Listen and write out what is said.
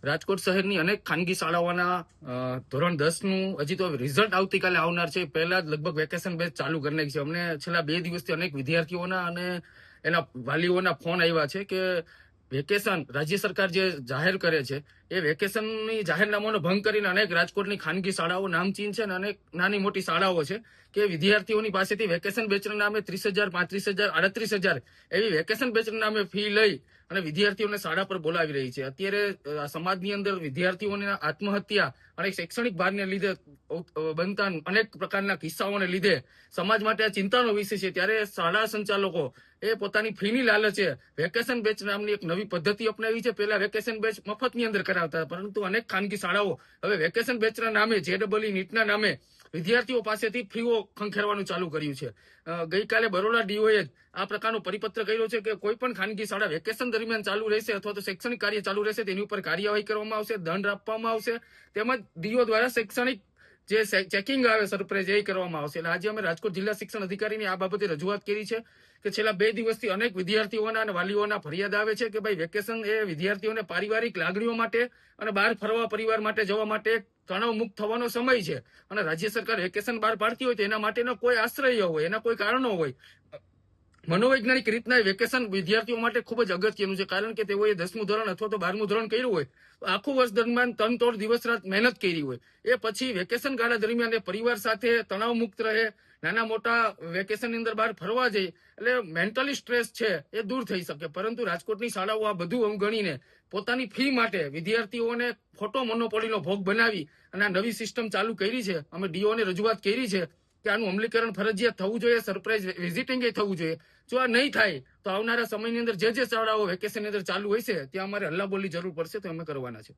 રાજકોટ શહેરની અનેક ખાનગી શાળાઓના ધોરણ 10 નું હજી તો રિઝલ્ટ આવતીકાલે આવનાર છે. પહેલા જ લગભગ વેકેશન બેચ ચાલુ કરી નાખી છે. અમને છેલ્લા 2 દિવસથી અનેક વિદ્યાર્થીઓના અને એના વાલીઓના ફોન આવ્યા છે કે વેકેશન રાજ્ય સરકાર જે જાહેર કરે છે એ વેકેશનની જાહેરનામાનો ભંગ કરીને અનેક રાજકોટની ખાનગી શાળાઓ નામચીન છે અને અનેક નાની મોટી શાળાઓ છે કે વિદ્યાર્થીઓની પાસેથી વેકેશન બેચના નામે 30,000, 35,000, 38,000 એવી વેકેશન બેચના નામે ફી લઈ અને વિદ્યાર્થીઓને શાળા પર બોલાવી રહી છે. અત્યારે સમાજની અંદર વિદ્યાર્થીઓની આત્મહત્યા અને શૈક્ષણિક ભારને લીધે બનતા અનેક પ્રકારના કિસ્સાઓને લીધે સમાજ માટે આ ચિંતાનો વિષય છે. ત્યારે શાળા સંચાલકો એ પોતાની ફીની લાલચે વેકેશન બેચ નામની એક નવી પદ્ધતિ અપનાવી છે. પહેલા વેકેશન બેચ મફતની અંદર કરાવતા, પરંતુ અનેક ખાનગી શાળાઓ હવે વેકેશન બેચના નામે JEE નીટના નામે વિદ્યાર્થીઓ પાસેથી ફીઓ ખંખેરવાનું ચાલુ કર્યું છે. ગઈકાલે બરોડા ડીઓએ આ પ્રકારનો પરિપત્ર કર્યો છે કે કોઈ પણ ખાનગી શાળા વેકેશન દરમિયાન ચાલુ રહેશે અથવા તો શૈક્ષણિક કાર્ય ચાલુ રહેશે તેની ઉપર કાર્યવાહી કરવામાં આવશે, દંડ આપવામાં આવશે, તેમજ ડીઓ દ્વારા શૈક્ષણિક જે ચેકિંગ આવે સરપ્રાઇઝ એ કરવામાં આવશે. એટલે આજે અમે રાજકોટ જિલ્લા શિક્ષણ અધિકારીની આ બાબતે રજૂઆત કરી છે કે છેલ્લા 2 દિવસથી અનેક વિદ્યાર્થીઓના અને વાલીઓના ફરિયાદ આવે છે કે ભાઈ વેકેશન એ વિદ્યાર્થીઓને પારિવારિક લાગણીઓ માટે અને બહાર ફરવા પરિવાર માટે જવા માટે તણાવ મુક્ત થવાનો સમય છે અને રાજ્ય સરકાર વેકેશન બહાર પાડતી હોય તો એના માટેનો કોઈ આશ્રય હોય, એના કોઈ કારણો હોય. મનોવૈજ્ઞાનિક રીતના વેકેશન વિદ્યાર્થીઓ માટે ખૂબ જ અગત્યનું છે, કારણ કે તેઓએ 10મું ધોરણ અથવા તો 12મું ધોરણ કર્યું હોય તો આખું વર્ષ દરમિયાન તનતોડ દિવસ રાત મહેનત કરી હોય, એ પછી વેકેશન ગાળા દરમિયાન એ પરિવાર સાથે તણાવ મુક્ત રહે, નાના મોટા વેકેશનની અંદર બહાર ફરવા જાય એટલે મેન્ટલી સ્ટ્રેસ છે એ દૂર થઈ શકે. પરંતુ રાજકોટની શાળાઓ આ બધું અવગણીને પોતાની ફી માટે વિદ્યાર્થીઓને ખોટો મોનોપોલીનો ભોગ બનાવી અને આ નવી સિસ્ટમ ચાલુ કરી છે. અમે ડીઓને રજૂઆત કરી છે કે આનું અમલીકરણ ફરજિયાત થવું જોઈએ, સરપ્રાઇઝ વિઝિટિંગ થવું જોઈએ. જો આ નહીં થાય તો આવનારા સમયની અંદર જે શાળાઓ વેકેશનની અંદર ચાલુ હોય છે ત્યાં અમારે હલ્લાબોલની જરૂર પડશે તો અમે કરવાના છે.